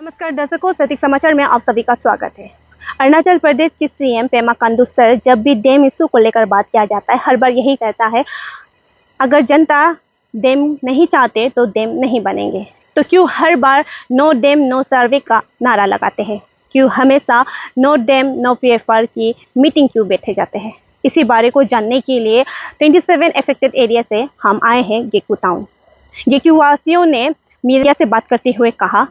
नमस्कार दर्शकों, सटीक समाचार में आप सभी का स्वागत है। अरुणाचल प्रदेश की सीएम पेमा खांडू सर जब भी डैम इशू को लेकर बात किया जाता है, हर बार यही कहता है, अगर जनता डैम नहीं चाहते तो डैम नहीं बनेंगे। तो क्यों हर बार नो डैम नो सर्वे का नारा लगाते हैं? क्यों हमेशा नो डैम नो पीएफआर की मीटिंग क्यों बैठे जाते हैं? इसी बारे को जानने के लिए 27 अफेक्टेड एरिया से हम आए हैं गेकू टाउन। गेकू वासियों ने मीडिया से बात करते हुए कहा,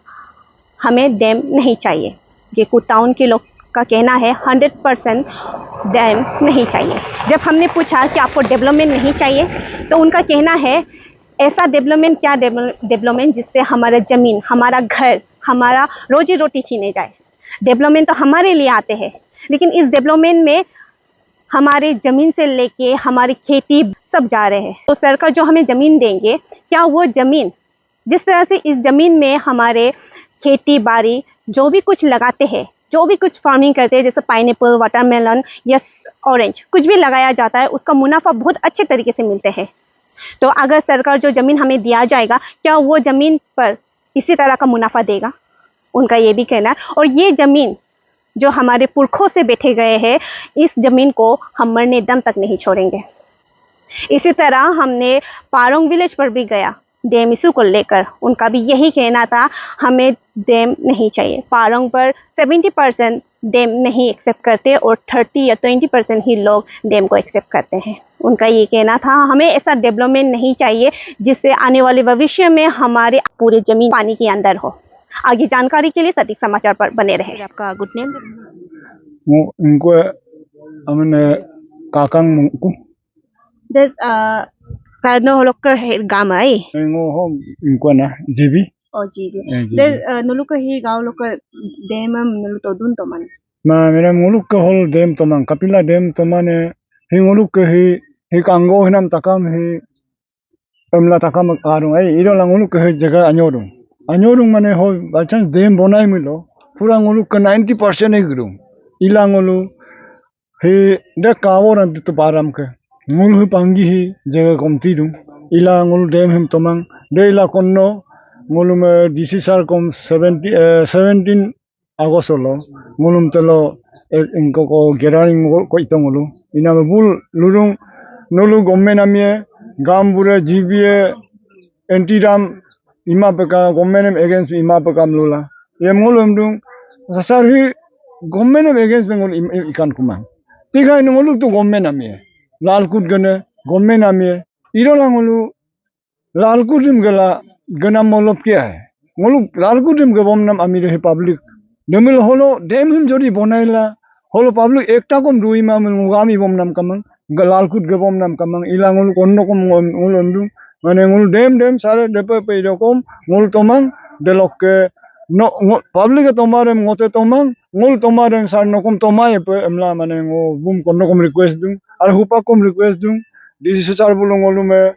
हमें डैम नहीं चाहिए। गेकू टाउन के लोग का कहना है 100% डैम नहीं चाहिए। जब हमने पूछा कि आपको डेवलपमेंट नहीं चाहिए, तो उनका कहना है ऐसा डेवलपमेंट क्या डेवलपमेंट जिससे हमारा ज़मीन, हमारा घर, हमारा रोजी रोटी छीने जाए। डेवलपमेंट तो हमारे लिए आते हैं, लेकिन इस डेवलपमेंट में हमारे ज़मीन से लेके हमारी खेती सब जा रहे हैं। तो सरकार जो हमें ज़मीन देंगे, क्या वो ज़मीन जिस तरह से इस ज़मीन में हमारे खेती बाड़ी जो भी कुछ लगाते हैं, जो भी कुछ फार्मिंग करते हैं, जैसे पाइनएप्पल, वाटरमेलन या ऑरेंज, कुछ भी लगाया जाता है, उसका मुनाफा बहुत अच्छे तरीके से मिलते हैं। तो अगर सरकार जो ज़मीन हमें दिया जाएगा, क्या वो ज़मीन पर इसी तरह का मुनाफा देगा? उनका ये भी कहना है। और ये ज़मीन जो हमारे पुरखों से बैठे गए हैं, इस ज़मीन को हम मरने दम तक नहीं छोड़ेंगे। इसी तरह हमने पारोंग विलेज पर भी गया डैम इशू को लेकर। उनका भी यही कहना था, हमें डैम नहीं चाहिए। पारोंग पर 70% डैम नहीं एक्सेप्ट करते और 30 या 20% ही लोग डैम को एक्सेप्ट करते हैं। उनका ये कहना था, हमें ऐसा डेवलपमेंट नहीं चाहिए जिससे आने वाले भविष्य में हमारे पूरे ज़मीन पानी के अंदर हो। आगे जानकारी के लिए सटीक समाचार पर बने रहे। आपका गुड नेम? इनको हमने काकांग को दस सानो लोग का गांव है इनको ना जीबी और जी दस नुलुक ही गांव लोग का डैम नुलु तो दून तो मन मेरा मुलुक के होल डेम तो मान कपिला डेम तो माने ही मुलुक के ही कांगो हिनाम तकाम ही पमला तकाम कारुं इरो ला मुलुक के जगह अन्योरुं माने हो बाचांस डेम बनाई मिलो पूरा मुलुक के 90% ही गुरुं इला मुलु ही दे कावो रंत तो पाराम के मुलु ही पांगी ही जगह कमती दूं इला मुलु डेम हिम तोमांग दे इला कोन्नो मुलु में डीसी सार कम 17 अगस्त लो मुलुम तलो इनको को गेरारिंग को इतंगलु इना में बुल लुरुं नोलु गवर्नमेंट आमिए गाम बुरे जीबीए एंटीराम इमा पका गवर्नमेंट अगेंस्ट इमा पका लुला ये मुलुम दुं ससार ही गवर्नमेंट अगेंस्ट बेंगल इकान कुमा तिगा इन मुलुक तो गवर्नमेंट आमिए लालकुट गने गवर्नमेंट आमिए इरो लांगलु लालकुट जिम गला गना मोलब क्या है मुलुक लालकुट जिम गबम नाम आमी रहे पब्लिक नमिल होलो डेम हिम जोड़ी बनाइला होलो पब्लिक एकता कम दुई मा मुगामी बम नाम कमंग लालकुट गबम नाम कमंग इलांगुल कोन्नो कम मुलंदु माने मुल डेम सारे डेपे पे रकम मुल तमंग देलोक के नो पब्लिक तोमारे मोते तमंग मुल तोमारे सार नकम तोमाय पे एमला माने वो बुम कोन्नो कम रिक्वेस्ट दूं और हुपा कम रिक्वेस्ट दूं डीसी सार बुलंगलु में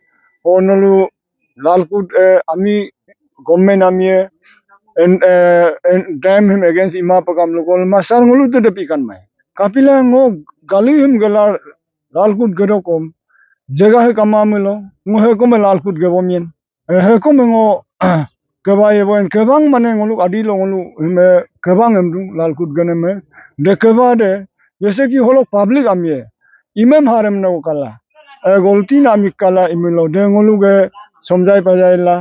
ओनलु लालकुट आमी गवर्नमेंट आमिए डैम हिम अगेंस्ट इमा पकाम लोगों मासार ngulu तो दपिकान में कापिला ngो गाली हिम गला लालकुट गरो कोम जगह है कमा मिलो ngो को में लालकुट गबोमियन है को में ngो कबाय बोन कबांग माने ngulu आदि लो ngulu में कबांग हम लालकुट गने में देखबा दे जैसे कि होलो पब्लिक आमिए इमेम हारम न कला गलती नामिक कला इमिलो दे ngulu गे समझाई पजाइला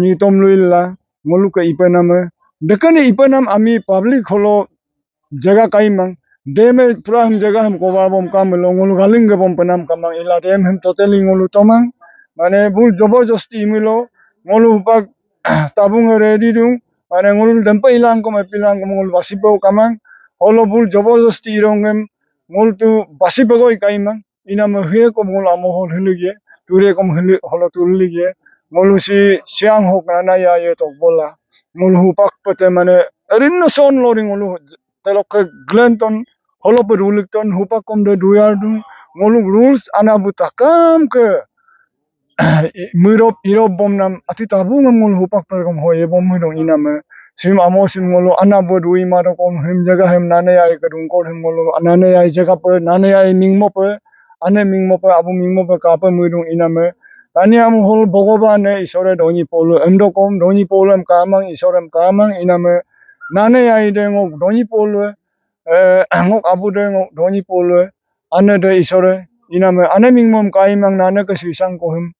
नीतम लुइला ngulu ke ipenam dekane ipenam ami public holo jaga kaimang deme pura hum jaga hum ko bom kam ngulu galing ge bom penam kamang ila dem hum totally ngulu tomang mane bul jobojosti milo ngulu pak tabung ready dung mane ngulu dempa ilang ko mapilang ko ngulu basipo kamang holo bul jobojosti rongem ngul tu basipo goi kaimang ina me he ko ngulu amo hol hilige ture kom holo tulige ngulu si siang hok na ya ye to bola ngulu pak pete mane rinno son loring ngulu telok glenton holo pe rulikton hupak kom de duyar du ngulu rules anabuta kam ke mirop bom nam ati tabu ngulu hupak pe kom hoye bom hidong iname sim amo sim ngulu anabu dui maro kom him jaga him nane ai kadung ko him ngulu anane ai jaga pe nane ai mingmo pe ane mingmo pe abu mingmo pe ka pe midung iname tani am hol bogobane isore doni polo emdokom doni polo em kamang isorem kamang iname nane ai de ngok doni polwe ngok abu de ngok doni polwe ane de isore iname ane mingmom kai mang nane ke sisang kohim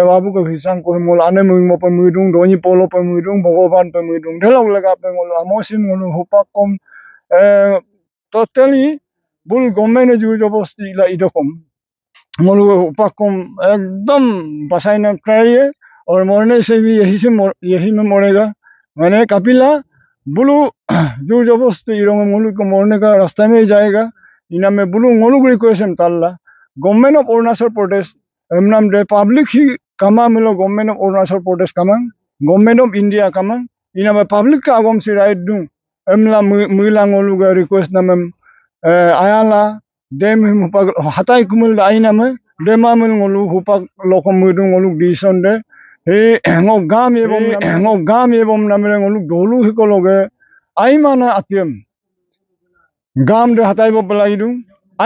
babu ke sisang kohim ngol ane mingmo pemudung doni polo pemudung bogoban pemudung delok lega pe ngol amosim ngol hupakom totally bul gomen ju jobosti la idokom ngolu upakom एकदम बसाइना कराइए और मरने से भी यही में मरेगा मैंने कपिला बुलू जोर जबरदस्ती इरोंग मोलू को मरने का रास्ता में ही जाएगा इना में बुलू मोलू रिक्वेस्ट ताल्ला गवर्नमेंट ऑफ अरुणाचल प्रदेश एमनाम दे पब्लिक ही कमा मिलो गवर्नमेंट ऑफ अरुणाचल प्रदेश कमा गवर्नमेंट ऑफ इंडिया कमा इना में पब्लिक का आगम से राइट दूं एमला मिला मोलू का request नमम आयाला dem hupak hatai kumul aina me dema mul ngolu hupak lokom mudu ngolu dison de he ngok gam ebom namre ngolu dolu hikologe aimana atyem gam de hatai bo pelagi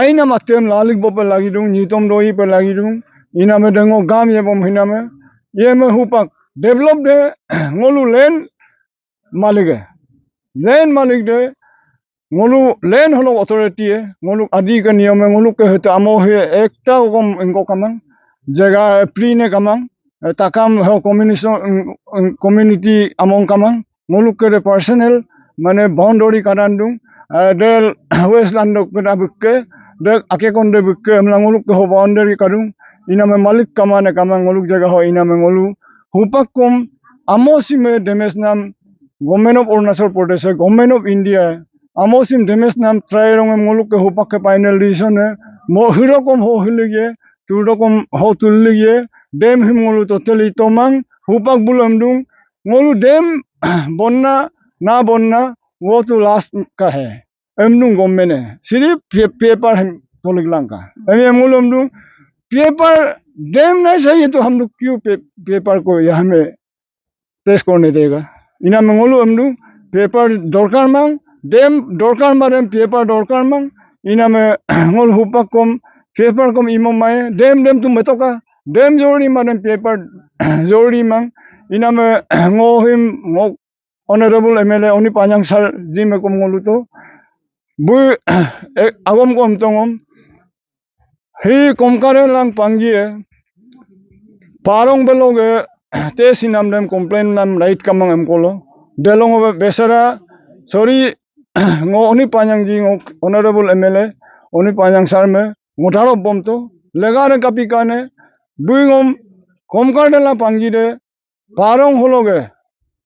aina matyem lalik bo pelagi nitom doi pelagi ina me dengo gam ebom hina me ye me hupak develop de ngolu len malik de ngolu len holo authority ngolu adi ka niyam ngolu ke heta amo he ekta gom engko kamang jaga pri ne kamang takam ho community among kamang ngolu ke personal mane boundary karandung del westland ko da bukke de ake konde bukke amla ngolu ke ho boundary karung ina me malik kamane kamang ngolu jaga ho ina me ngolu hupakum amosi me demes nam government of Arunachal Pradesh government of India amosim demes nam try rong ngoluk ke hupak ke final decision है mo hirokom ho hilige turokom ho tulige dem him ngolu totally tomang hupak bulam dung ngolu dem bonna na bonna वो तो last का है एमनुंग government है सिर्फ paper हम तोलिक लंका अभी हम लोग पेपर डैम नहीं चाहिए तो हम लोग क्यों पेपर को यहाँ में टेस्ट करने देगा इना मंगोलू हम लोग पेपर दरकार मांग dem dorkar marem paper dorkar mang ina me ngol hupak kom paper kom imo mai dem tu metoka dem jori marem paper jori mang ina me ngohim ngok honorable MLA oni panjang sar ji me kom ngolu to bu agom kom tongom he komkare lang panggi parong beloge te sinam dem complain nam right kamang em kolo delong besara sorry ngo oni panjang ji ngo honorable MLA oni panjang sar me ngotaro bom to legare kapikane buingom komkar de la pangi de parong hologe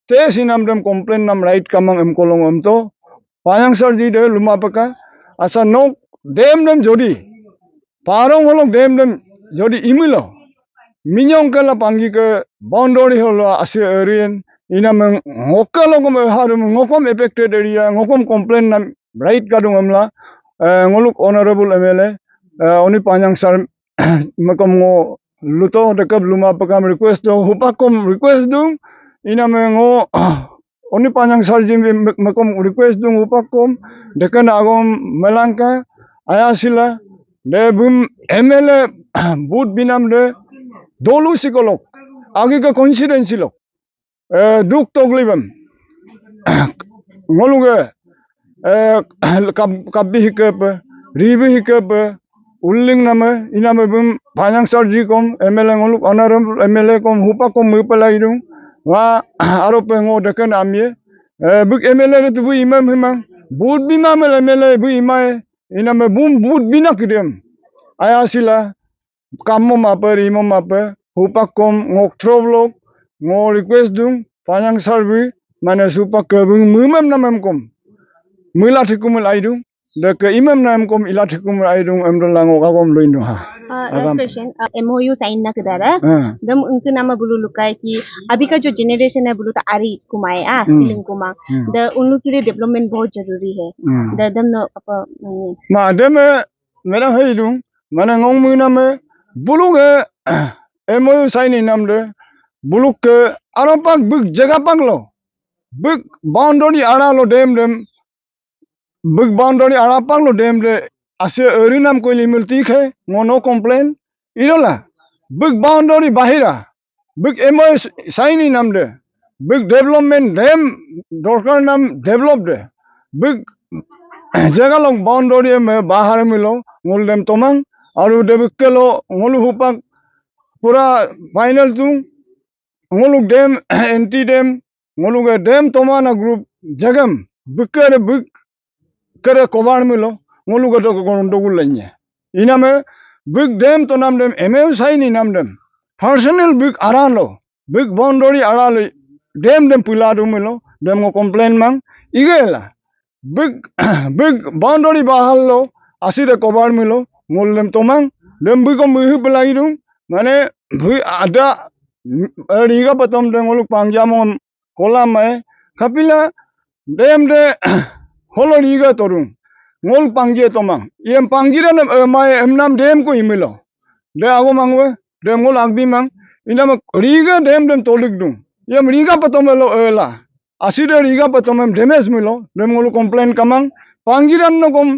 te sinam dem complain nam right kamang em kolong om to panjang sar ji de luma paka asa no dem jodi parong holog dem jodi imilo minyong kala pangi ke boundary holo ase arien ina meng ngokalo kom harum ngokom affected area ngokom complain nam right kadung amla ngoluk honorable MLA oni panjang sar makom ngo luto dekab luma pakam request do hupakom request dung ina meng ngo oni panjang sar jim makom request dung hupakom dekan agom melangka ayasila de bum MLA boot binam de dolu sikolok agi ka coincidence lo duk toglibam ngoluge kabbi hikap ribi hikap ulling nama inama bum panjang sarji kom MLA ngoluk honorable MLA kom hupa kom mupalai dung wa arope ngo dekan amye buk MLA tu bu imam himang bud bimam MLA bu imai inama bum bud bina kidem ayasila kammo maper imo maper hupa kom ngok troblok ngo request dung panjang sarbi mana supa kebung mumam namam kom mula thikumul aidung dek imam nam kom ila thikumul aidung amdolang ogagom loindo ha last question MOU sign ना कदारा दम उनके नाम बुलू लुकाय कि अभी का जो जनरेशन है बुलू तो आरी कुमाए फीलिंग कुमा द उन लोग के लिए डेवलपमेंट बहुत जरूरी है द दम नो मा दम मेरा है दूं माने ngong mu nam बुलू के MOU साइन नाम दे बुलू के aropak buk jaga paglo buk boundary ara lo dem buk boundary ara paglo dem de ase erinam ko limil tik hai no complain irola buk boundary bahira buk MOU sign nam de big development dem dorkar nam develop de big jaga long boundary me bahar milo ngol dem tomang aru de kelo ngolu hupak pura final tu ngoluk dem anti dem ngoluk dem tomana group jagam big kere kobar milo ngoluk to gondogul lanya iname big dem to nam dem emeu sai ni nam dem personal big aralo big boundary aralo dem pula du milo dem ngo complain mang igela big big boundary bahalo aside kobar milo ngol dem tomang dem big ko muhi pelagi du mane ada riga patom dem ngoluk pangjamon kolam mai kapila dem de holo riga torung ngol pangje tomang iem pangira nam mai emnam dem ko imilo de ago mangwe dem ngol agbi mang inam riga dem tolik dung iem riga patom lo ela aside riga patom damage milo dem ngol complain kamang pangiran no kom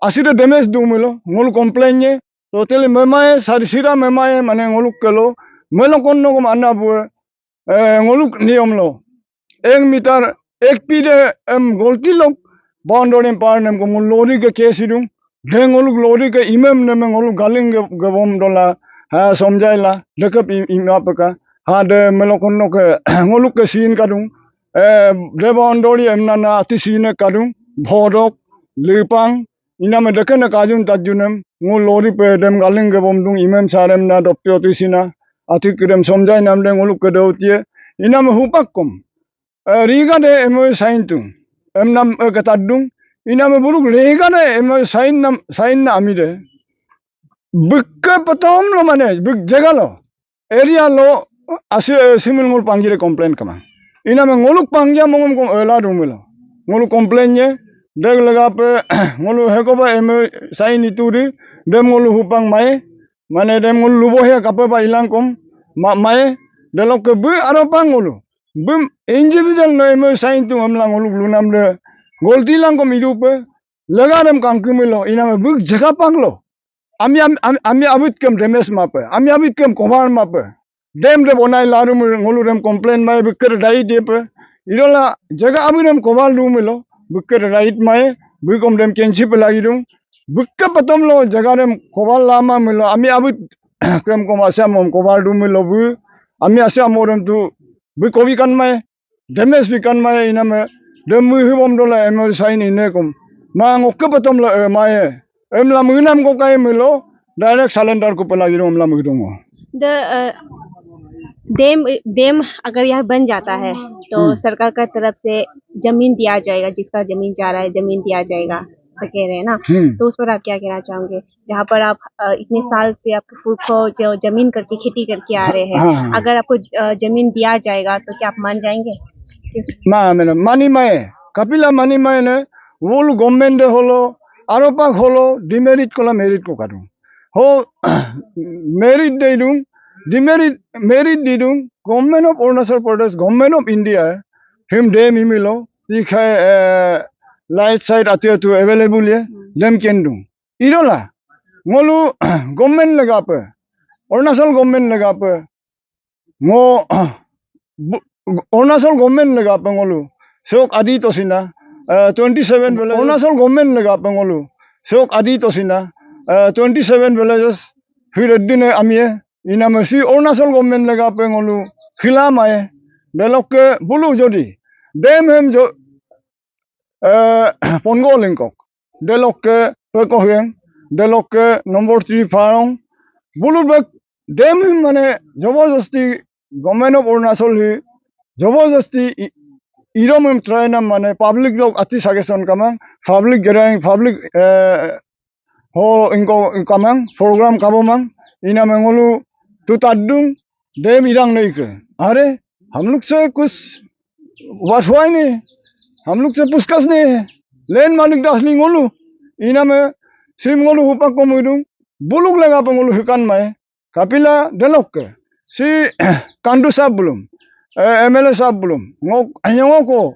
aside damage dung milo ngol complain nye totally memae sarisira memae mane ngol kelo melo kon no kom anabu ngoluk niom lo 1 meter 1 pide golti lok boundary par nem ko lori ke kesidum dengoluk lori ke imam nem ngoluk galing gabom dola ha somjaila dekap imapaka ha de melokon no ke ngoluk ke sin kadung de boundary emna na ati sin kadung bhodok lepang iname dekena kajun tajunem ngol lori pe dem galing gabom dung imam sarem na dopyo tisina ati krem somjai nam de ngoluk ke dautie iname hupakom riga de emo sain tu emnam katadung iname buluk riga de emo sain na amide bukka patom lo mane buk jaga lo area lo ase simul ngol pangire complain kama iname ngoluk pangja mongom ko ela dumelo ngoluk complain nye deg laga pe ngolu hekoba emo sain ituri dem ngolu hupang mai mane dem ngolu lubo he kappa ba ilang kom mai delok ke bu aropang ngolu bum individual no emo sain tu amlang ngoluk lunam de golti lang kom idupe lagadam kangkumilo iname buk jaga panglo ami abit kem demes mape ami abit kem kovar mape dem de bonai larum ngolu dem complain mai bukker dai depe irola jaga abidem koval dumilo bukker right mai bukom dem kenchip lagi dum bukka patom lo jaga dem koval lama milo ami abit kem kom asam mom koval dumilo bu ami asam moram tu bu kovi kan mai demes bi kan mai iname dem mu hibom dola emo sain inekom ma ngokka patom lo mai emla munam ko kai milo direct cylinder को pelagi rom lam gidongo the dam अगर यह बन जाता है तो सरकार का तरफ से जमीन दिया जाएगा, जिसका जमीन जा रहा है जमीन दिया जाएगा, ऐसा कह रहे हैं ना। तो उस पर आप क्या कहना चाहोगे, जहाँ पर आप इतने साल से आपके पुरखों जो जमीन करके खेती करके आ रहे हैं, अगर आपको जमीन दिया जाएगा तो क्या आप मान जाएंगे? मानी माए कपिला मानी माए ने वो गवर्नमेंट होलो आरोपा होलो डिमेरिट कोला मेरिट को करूं हो मेरिट दे दूं डिमेरिट मेरिट दे दूं government of Arunachal Pradesh government of India हिम डेम हिमिलो तीखा लाइट साइड आते तो अवेलेबल है डेम केन दूं इरोला मोलू गवर्नमेंट लगा पे अरुणाचल गवर्नमेंट लगा पे मो अरुणाचल गवर्नमेंट लगा पे मोलू शोक आदि तो सिना 27 अरुणाचल गवर्नमेंट लगा पे मोलू शोक आदि तो सिना 27 villages हिरद्दीन आमिये इनामसी अरुणाचल गवर्नमेंट लगा पे मोलू खिला माए डेलोक के बुलू जोड़ी डेम हम जो पोंगो लिंको डेलोक के पेकोहें डेलोक के नंबर 3 फारों बुलू बक डेम हम माने जबरदस्ती गवर्नमेंट ऑफ अरुणाचल ही जबरदस्ती इरम हम ट्राई ना माने पब्लिक लोग अति सजेशन कमां पब्लिक गैदरिंग पब्लिक हो इनको कमां प्रोग्राम काबोमां इना मंगलू तो तादुंग डेम इरांग नहीं के अरे हम लोग से कुछ बात हुआ ही नहीं हम लोग से पुस्कस नहीं है लेन मालिक दासली गोलू इना में सिम गोलू हुपा को मुदुंग बुलुक लगा पे गोलू हिकान माए कपिला डेलोक के सी कांडू साहब बुलुम एमएलए साहब बुलुम ngok anyong ko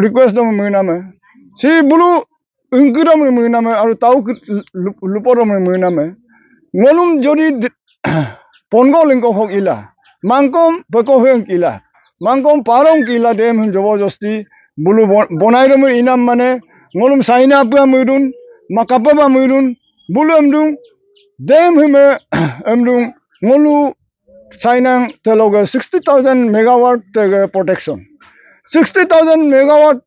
request dong mena me si bulu ingkidom mena me aru tau luporom mena me ngolum jodi pongo lingko hok ila mangkom beko heng ila मांगकोम पारों किला डेम हम जबरदस्ती बुलु बनाई रम इनाम माने ngolum saina pa muirun makapa ba muirun bulu amdung dam हम amdung ngolu sainang teloga 60,000 megawatt protection 60,000 megawatt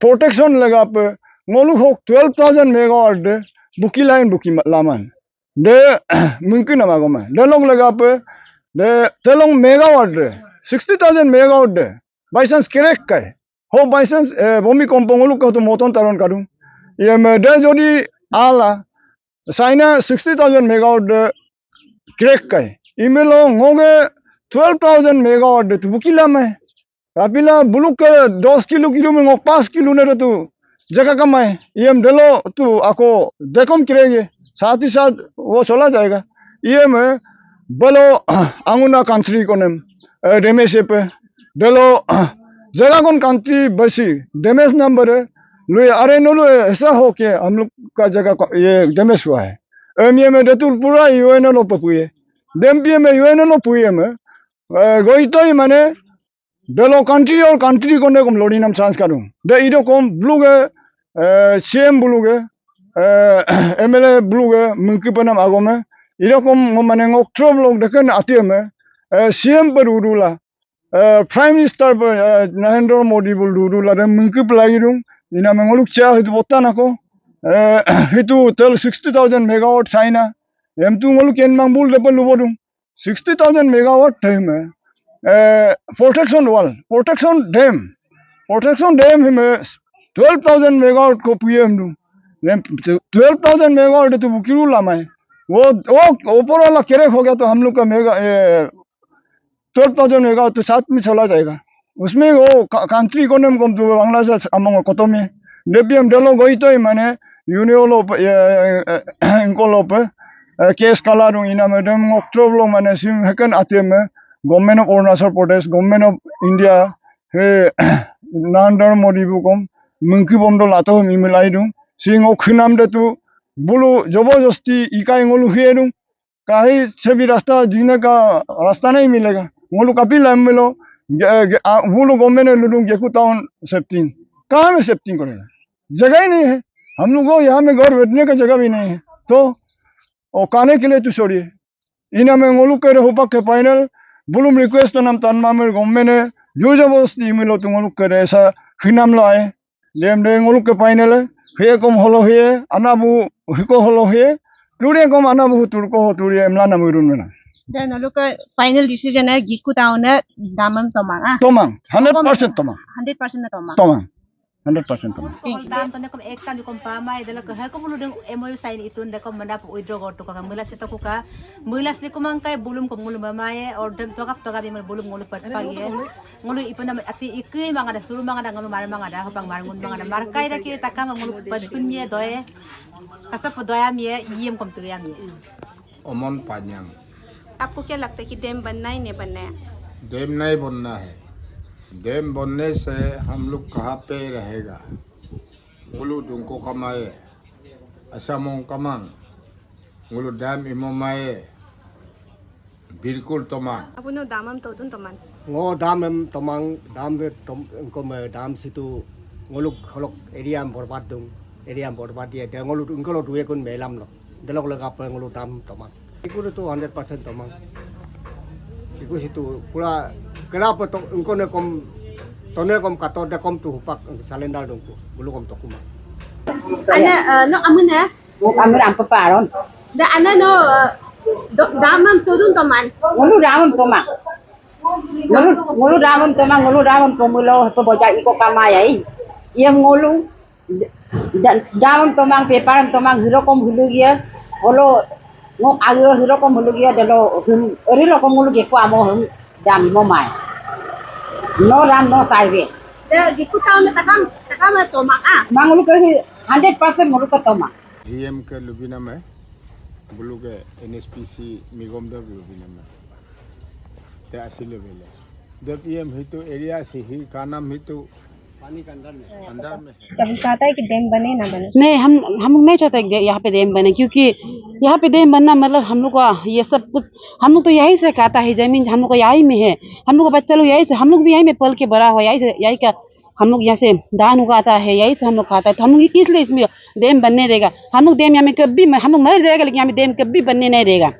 protection लगा पे ngolu hok 12,000 megawatt de buki line buki laman de mungkin nama goma de long लगा पे de telong megawatt de 60,000 megawatt de by chance correct kai ho by chance bomi kompong ngolu ka to moton taron kadung ye me de jodi ala saina 60,000 megawatt de correct kai imelo ngoge 12,000 megawatt de buki lamai Kapila buluk ke 10 kilo kilo में 5 kilo ने तो जगह कम है ये हम डेलो तो आपको देखो करेंगे साथ ही साथ वो चला जाएगा ये में बलो अंगुना कंट्री को नेम डेमेज पे डेलो जगह कौन कंट्री बसी डेमेज नंबर है लुए अरे नो लुए ऐसा हो के हम लोग का जगह ये डेमेज हुआ है ये में डेतुल पूरा यूएन लो पुए डेम्पी में यूएन लो पुए में गोई तो ही मैंने Delo country or country ko ne kom lodi nam chance karu. De ido kom blue ge CM blue ge MLA blue ge mungki panam agome. Ido kom mane ngok trom log dekan ati me CM per urula Prime Minister per Narendra Modi bul urula de mungki plagi dung. Ina mengoluk cha hitu botta nako. Hitu tel 60,000 megawatt China. Em tu ngoluk ken mang bul depan lubodung. 60,000 megawatt time protection wall, protection dam हमें 12,000 megawatt को PM दूँ 12,000 megawatt तो बुकिरू लामा है वो ऊपर वाला कैरेक हो गया तो हम लोग का 12,000 मेगावाट तो साथ में चला जाएगा उसमें वो कंट्री इकोनॉमी कम तो बांग्लादेश अमंग कोतो में डेपीएम डेलो गई तो ही मैंने यूनियोलो इनको लोप केस काला दूँ इना में डेम ऑक्टोबर लोग मैंने सिम हैकन आते में Government of Arunachal Pradesh, Government of India, he Narendra Modi bukom, mungki bomdo lato mimilai dung, sing okhinam de tu bulu जबरदस्ती इकाई ngolu हिए dung, काहे से भी रास्ता जीने का रास्ता नहीं मिलेगा, ngolu काफी लाइन मिलो, बुलु गवर्नमेंट ने लुडूं गेकु टाउन सेफ्टिंग, कहाँ में सेफ्टिंग करेगा, जगह ही नहीं है, हम लोगों को यहाँ में घर बैठने का जगह भी नहीं है, तो और खाने के लिए तो छोड़िए, इन्हें में ngolu करे होपा के फाइनल बुलुम रिक्वेस्ट तो नाम तान मामर गवर्नमेंट ने जो जबरदस्ती मिलो तुम लोग करे ऐसा फिनाम लो आए डेम डेम लोग के फाइनल है कम हलो है अनाबु हिको हलो है तुड़े कम अनाबु तुड़को हो तुड़े एमला नमुरुन में ना then look final decision है giku taun है daman tomang 100% tomang 100% na tomang 100% tomang Dam to ne kom ek tan kom pama idala ko ha ko bulu deng MOU sign itun de kom manda withdraw ko to ka mula se to ka mula se ko man kay bulum ko mulu mamaye or dem to ka bi bulum ngulu pat pagi ngulu ipana ati ikui mga da suru mga da ngulu mar mga da hopang marngun mga da markai da ki taka ngulu pat punye doye kasap doya mi yem kom tu ya mi ओमन पान्याम आपको क्या लगता है कि dam बनना ही नहीं बनना है डैम नहीं बनना है डैम बनने से हम लोग कहाँ पे रहेगा गुलू तुमको कमाए असमों कमांग गुलू डैम इमोमाए बिल्कुल तमाम अब उन्होंने दामम तो तुम तमान ngo dam em tomang dam de tom ko me dam situ ngoluk holok eriam borbat dung eriam borbat dia de ngoluk ngolo duwe kun melam no delok lega pa ngoluk dam tomang iku tu 100% tomang iku situ pula kenapa to ngko ne kom tone kom kato de kom tu pak salendal dung ku bulu kom tokuma ana no amuna Amir ampa paron. da ana no damam to tuम तमान Ngulu ramon toma. Ngulu ramon toma ngulu ramon tomulo to boja iko kamayai. Ia ngulu damam tomang peparan tomang hirokom hulugia. Holo ngok ayo hirokom hulugia delo erilo kom ngulu ke ko amo dam momai. No ram no sarve. da giku taun na takam na tomang Mangulu ke 100% ngulu ke toma. GM के लुबिना में बुलू के एनएसपीसी मिगम दर लुबिना में ते आसिले बेले जब PM हितु area से ही का नाम हितु अंदर में है। तब चाहता है कि डैम बने ना बने। नहीं, हम लोग नहीं चाहते कि यहाँ पे डैम बने, क्योंकि यहाँ पे डैम बनना मतलब हम लोग का ये सब कुछ हम लोग तो यहीं से खाता है, जमीन हम लोग का यहीं में है, हम लोग का बच्चा लोग यहीं से, हम लोग भी यहीं में पल के बड़ा हुआ, यहीं का हम लोग यहाँ से धान उगाता है, यहीं से हम लोग खाता है, तो हम लोग किस लिए इसमें डैम बनने देगा? हम लोग डैम यहाँ में कभी हम लोग मर जाएगा, लेकिन यहाँ में डैम कभी बनने नहीं देगा।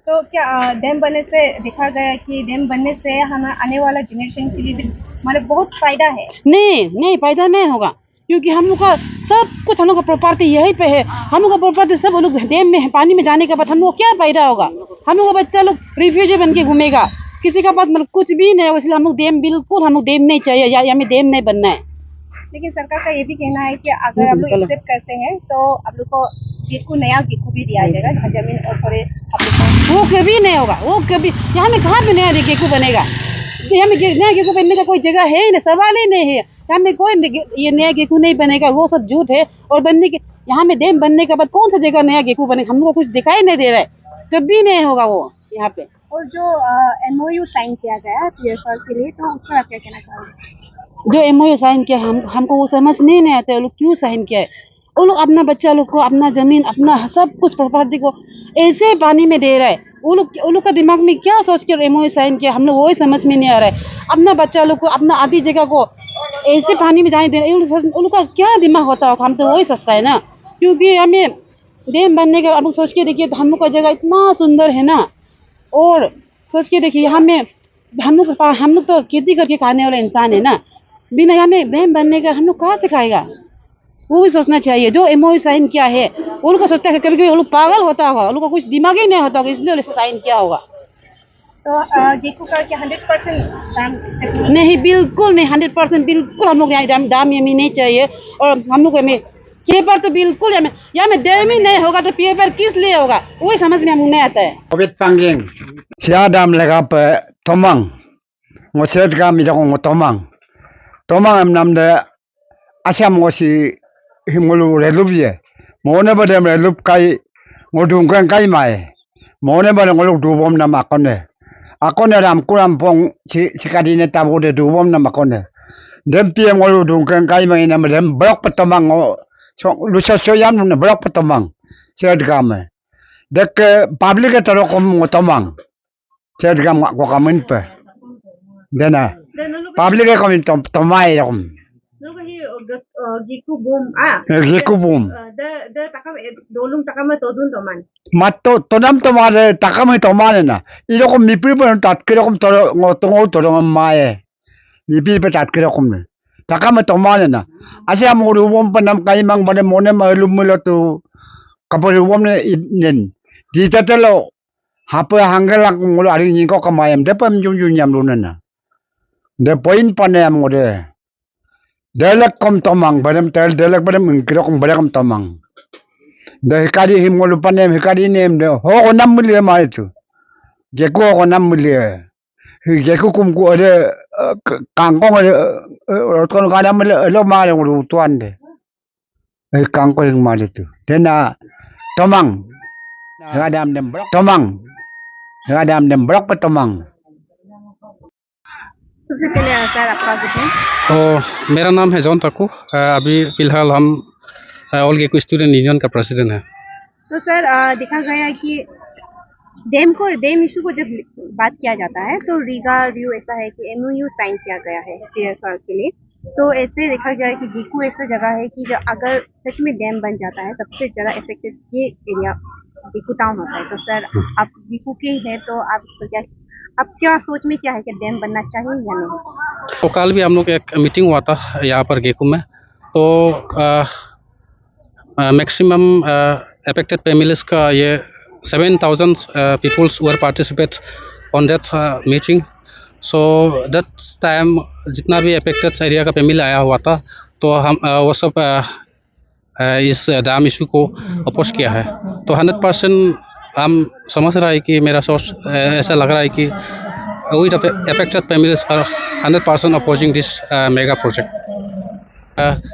तो क्या डैम बनने से देखा गया कि डैम बनने से हमें आने वाला जनरेशन के लिए भी मतलब बहुत फायदा है? नहीं फायदा नहीं होगा, क्योंकि हम लोग का सब कुछ, हम लोग का प्रॉपर्टी यहीं पे है, हम लोग का प्रॉपर्टी सब लोग डैम में पानी में जाने के बाद हम लोग क्या फायदा होगा? हम लोग का बच्चा लोग रिफ्यूजी बन के घूमेगा, किसी का पास मतलब कुछ भी नहीं होगा, इसलिए हम लोग डैम बिल्कुल हम लोग डैम नहीं चाहिए, या हमें डैम नहीं बनना है। लेकिन सरकार का ये भी कहना है कि अगर आप लोग एक्सेप्ट करते हैं तो आप लोग को नया गेहूं भी दिया जाएगा, जमीन और थोड़े आप लोग को। वो कभी नहीं होगा, वो कभी यहाँ में कहाँ पे नया गेहूं बनेगा? यहाँ में नया गेहूं बनने का कोई जगह है ही नहीं, सवाल ही नहीं है, यहाँ में कोई ये नया गेहूं नहीं बनेगा, वो सब झूठ है। और बनने के यहाँ में डैम बनने के बाद कौन सा जगह नया गेहूं बनेगा? हम लोग को कुछ दिखाई नहीं दे रहा है, कभी नहीं होगा वो यहाँ पे। और जो MOU साइन किया गया PFR के लिए, तो उसका आप क्या कहना चाहोगे? जो MOU साइन किया हमको वो समझ नहीं आता है, वो लोग क्यों साइन किया है? वो लोग अपना बच्चा लोग को, अपना जमीन, अपना सब कुछ प्रॉपर्टी को ऐसे पानी में दे रहा है। वो लोग का दिमाग में क्या सोच कर MOU साइन किया, हम लोग वही समझ में नहीं आ रहा है। अपना बच्चा लोग को, अपना आधी जगह को ऐसे पानी में जाने दे रहे, वो लोग का क्या दिमाग होता होगा? हम तो वही सोचता है ना, क्योंकि हमें डैम बनने का अब सोच के देखिए, तो हम लोग का जगह इतना सुंदर है ना, और सोच के देखिए हम लोग तो खेती करके खाने वाले इंसान है ना, बिना यहाँ में डैम बनने का हम लोग कहाँ से खाएगा? वो भी सोचना चाहिए। जो MOU साइन किया है वो लोग को सोचता है, कभी कभी वो लोग पागल होता होगा, वो लोग को कुछ दिमाग ही नहीं होता होगा, इसलिए साइन किया होगा। तो गेहूं का क्या 100% दाम नहीं, बिल्कुल नहीं, 100% बिल्कुल हम लोग यहाँ दाम यमी नहीं चाहिए। और हम लोग में पेपर तो बिल्कुल यहाँ में डैम ही नहीं होगा, तो पेपर किस लिए होगा? वही समझ में हम नहीं आता है। Covid pangging. Siadam legap tomang. Ngoset kami dakong tomang. Tomang am nam de asam ngosi himulu relubye. Mone ba dem relup kai ngodung kan kai mai. Mone ba ngoluk dubom na makone. Akone ram kuram pong sikadine tabu de dubom na makone. Dem pie ngolu dung kan kai mai na dem blok petomang so lusa so yam na blok petomang. Siad kami. Dek public taro kom ngotomang. Siad kam ko kamin pe. Dena public kom tomai kom. Giku boom Giku boom. the takam dolung takam todun toman. Matto tonam tomare takam tomane na. Ilo kom mipi pa tat kira kom toro ngotongo toro mae. Mipi pa tat kira kom ne. Takam tomane na. Asya mo ruwom pa nam kai mang bane mone malumulo tu kaparuwom ne nen. Di tatelo hapa hangalak ngulo ari ngiko kamayam de pam jung jung yam lunana. De point pa ne am ngode. Delek kom tomang badam tel delek badam ngkira kom badam tomang. De hikari himolo panem hikari nem de ho nam mulie ma itu. Jeko ko nam mulie. Jeko kum ko de kangkong de kon kada mulie lo ma le ngulu tuan de. Kangkong ma itu. Tena tomang. Ngadam dem blok tomang. Ngadam dem blok pa tomang. सबसे पहले sir आपका कितने? तो मेरा नाम है John तकू। अभी फिलहाल हम ऑल गेको स्टूडेंट यूनियन का प्रेसिडेंट है। तो सर देखा गया कि डैम इशू को जब बात किया जाता है तो रीगा व्यू ऐसा है कि MOU साइन किया गया है PFR के लिए। तो ऐसे देखा गया है कि गीकू ऐसा जगह है कि जो अगर सच में डैम बन जाता है सबसे ज़्यादा इफेक्टेड ये एरिया गीकू टाउन होता है। तो सर आप गीकू के हैं तो आप इसको क्या सोच में क्या है कि डैम बनना चाहिए या नहीं? तो कल भी हम लोग एक मीटिंग हुआ था यहाँ पर गेकू में, तो मैक्सिमम अफेक्टेड फैमिलीज का ये 7,000 peoples were participate on that meeting. So that time जितना भी अफेक्टेड एरिया का फैमिली आया हुआ था, तो हम वो सब इस डैम इशू को अपोज किया है। तो 100% हम समझ रहा है कि मेरा सोच ऐसा लग रहा है कि with affected families are 100% opposing this mega project.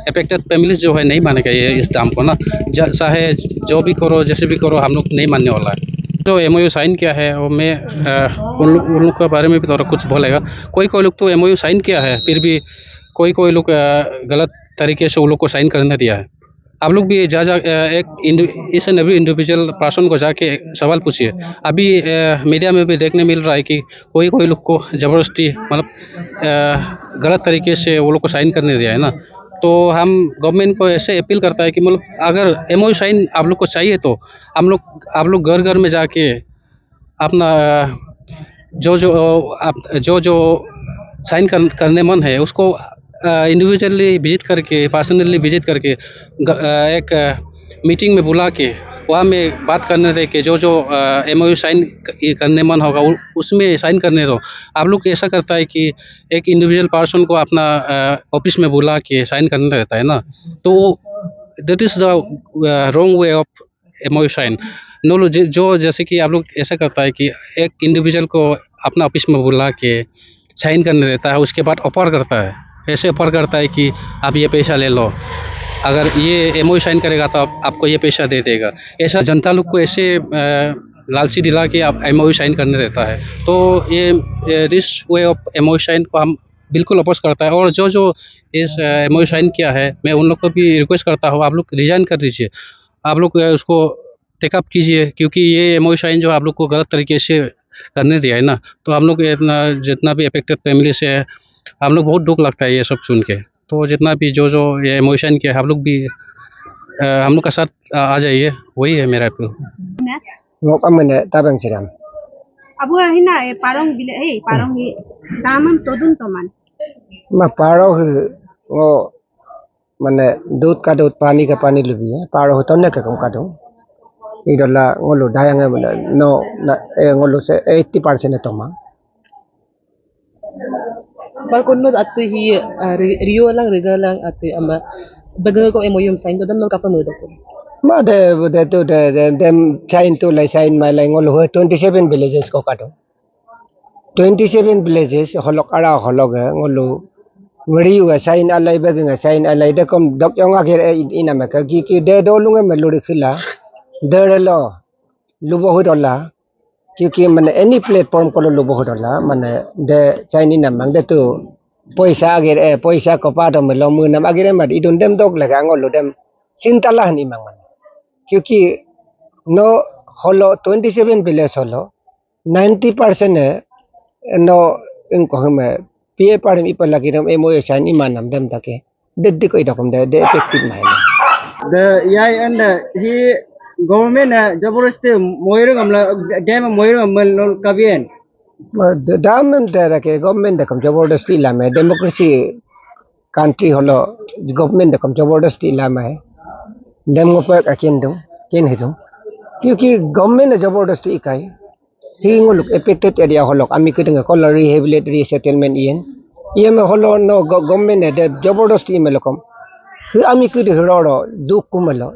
Affected families जो है नहीं मानेगा ये इस डैम को ना, चाहे जो भी करो जैसे भी करो हम लोग नहीं मानने वाला है। जो MOU साइन किया है वो मैं उन लोग के बारे में भी थोड़ा कुछ बोलेगा। कोई लोग तो MOU साइन किया है फिर भी कोई कोई लोग गलत तरीके से वो लोग को साइन करने दिया है। आप लोग भी एक इस एवरी इंडिविजुअल पर्सन को जाके सवाल पूछिए। अभी मीडिया में भी देखने मिल रहा है कि कोई कोई लोग को ज़बरदस्ती मतलब गलत तरीके से वो लोग को साइन करने दिया है ना। तो हम गवर्नमेंट को ऐसे अपील करता है कि मतलब अगर एमओयू साइन आप लोग को चाहिए तो आप लोग घर घर में जाके अपना जो साइन करने मन है उसको इंडिविजुअली विजिट करके पर्सनली विजिट करके एक मीटिंग में बुला के वहाँ में बात करने दे के जो एमओयू साइन करने मन होगा उसमें साइन करने दो। आप लोग ऐसा करता है कि एक इंडिविजुअल पर्सन को अपना ऑफिस में बुला के साइन करना रहता है ना, तो that is the wrong way of MOU sign. जो जैसे कि आप लोग ऐसा करता है कि एक इंडिविजुअल को अपना ऑफिस में बुला के साइन करने देता है, उसके बाद ऑफर करता है, ऐसे ऑफर करता है कि आप ये पैसा ले लो, अगर ये एमओयू साइन करेगा तो आपको ये पैसा दे देगा। ऐसा जनता लोग को ऐसे लालची दिला के आप एमओयू साइन करने देता है। तो ये this way of MOU sign को हम बिल्कुल अपोज करता है। और जो इस एमओयू साइन किया है, मैं उन लोग को भी रिक्वेस्ट करता हूँ, आप लोग रिजाइन कर दीजिए, आप लोग उसको टेकअप कीजिए, क्योंकि ये एमओयू साइन जो आप लोग को गलत तरीके से करने दिया है ना, तो हम लोग जितना भी अफेक्टेड फैमिली से है, हम लोग बहुत दुख लगता है ये सब सुन के। तो जितना भी जो ये एमओयू साइन किया है, हम लोग भी हम लोग का साथ आ जाइए, वही है मेरा appeal. ngok amene tabang siram Abu hina parong bile parong hi damam todun toman. ma paro hu ngo mane dut ka dut pani ka pani lubi hai paro hu tonne ka kam ka do idola ngolo dayang no ngolo se 80% toma Balkonod ati hi Rio lang rega lang ati ama baga ko MOU sign to dam nol kapanood ko. ma de to de dem sign to lai sign ma lai ngolo hu 27 villages ko kato 27 villages holok ara holok ngolo ngri wa sign alai baga nga sign alai de kom dok yong agir ina ma ka ki de do lunga me lori khila de lo lubo hu dola क्योंकि मैंने any platform को लो बहुत होला मैंने दे चाइनी नमंग दे तो पैसा आगे पैसा को पादो में लो मुनम आगे मत इदुन देम दोग लगा ngolo dem sintalah ni mang man क्योंकि no holo 27 village holo 90% no इनको हम पीए पार में पर लगी हम एमओ साइन इमानम dem take de ko idakom de effective mai the yai and he government जबरदस्ती मोयर हमला डैम मोयर हमल कबियन dam de ke government de kam जबरदस्ती ला में democracy country hello government de kam जबरदस्ती ला में dem को पर केन दो केन हे दो क्योंकि गवर्नमेंट जबरदस्ती इकाई ही ngoluk affected area holok ami ke dengan color rehabilitate resettlement ien में holo no government de जबरदस्ती में लोकम ही ami ke de रो दुख कुमलो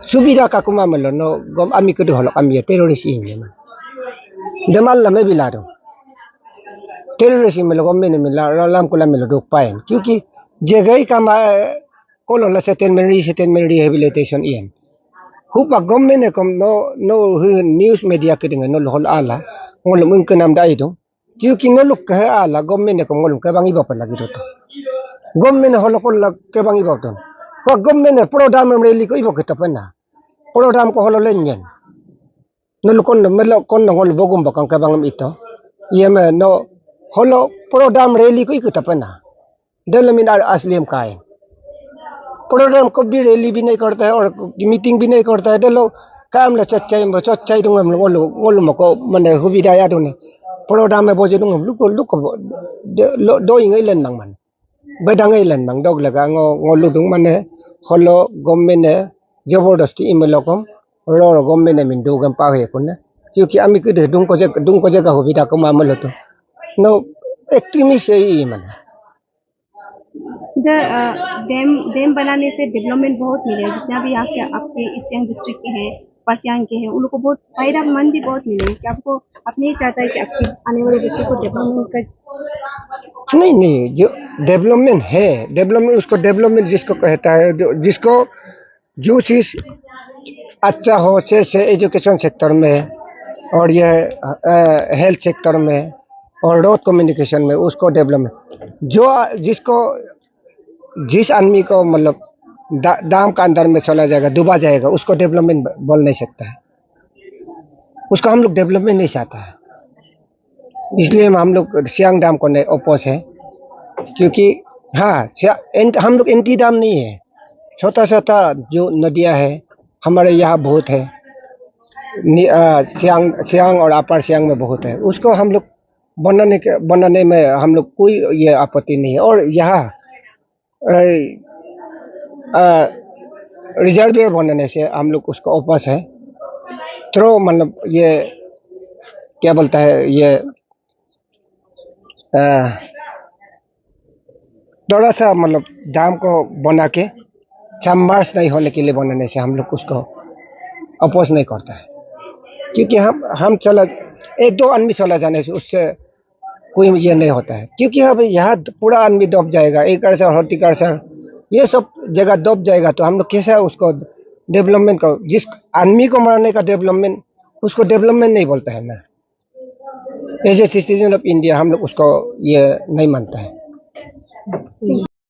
सुविधा का कुमा मलो नो गम ami ke de holok ami terrorist ien demal la me bilado terrorist में लोग में लाम को में दुख पाए क्योंकि जगह का कोलो ला settlement rehabilitation ien hupa government kom no news media ke dengan no hol ala ngolum ung kenam dai do क्योंकि no luk ka ala government kom ngolum ka bangi bapa lagi do government hol ko la ke bangi bapa pa government program rally ko ibo ke tapana program ko holo lenyen no lukon no melo kon no ngol bogum bakang ka bangam ito yeme no holo program rally ko ikut tapana dalamin asliam kain program को भी rally भी नहीं करता है और meeting भी नहीं करता है दलो काम ले सच्चाई दूंगा ngolo mako mane hubidaya dune program में बोजे दूंगा लुक दो इंगे लन mang man बेदांगे लन mang dog laga ngolo dung mane holo government जबरदस्ती इमेलकम रो government min do gam pa he kunna क्योंकि ami के dung को जगह हुबिदा को मामलो तो नो एक्टिविस्ट है मन डैम बनाने से डेवलपमेंट बहुत मिले जितना भी आपके ईस्ट सियांग डिस्ट्रिक्ट के हैं परसियांग के हैं उन लोगों को बहुत फायदेमंद भी बहुत मिले कि आपको अपने ही चाहता है कि आपके आने वाले बच्चों को डेवलपमेंट कर नहीं जो डेवलपमेंट है डेवलपमेंट उसको डेवलपमेंट जिसको कहता है जिसको जो चीज अच्छा हो से एजुकेशन सेक्टर में और यह हेल्थ सेक्टर में और रोड कम्युनिकेशन में उसको डेवलपमेंट जो जिसको जिस आदमी को मतलब दाम का अंदर में चला जाएगा, डूबा जाएगा, उसको डेवलपमेंट बोल नहीं सकता है। उसको हम लोग डेवलपमेंट नहीं चाहता है। इसलिए हम लोग सियांग डैम को नहीं अपोज है, क्योंकि हाँ हम लोग एंटी डैम नहीं है। छोटा छोटा जो नदियाँ है हमारे यहाँ बहुत है, सियांग और अपर सियांग में बहुत है, उसको हम लोग बनाने में हम लोग कोई ये आपत्ति नहीं है। और यहाँ रिजर्वियर बनाने से हम लोग उसको अपोज है। तो मतलब ये क्या बोलता है, ये थोड़ा सा मतलब डैम को बना के सबमर्ज नहीं होने के लिए बनाने से हम लोग उसको अपोज नहीं करता है, क्योंकि हम चला एक दो आदमी चला जाने से उससे कोई ये नहीं होता है। क्योंकि अब यहाँ पूरा आदमी दब जाएगा, एग्रीकल्चर, हॉर्टिकल्चर ये सब जगह दब जाएगा, तो हम लोग कैसे उसको डेवलपमेंट को, जिस आदमी को मारने का डेवलपमेंट, उसको डेवलपमेंट नहीं बोलता है ना। As a citizen of India हम लोग उसको ये नहीं मानता है।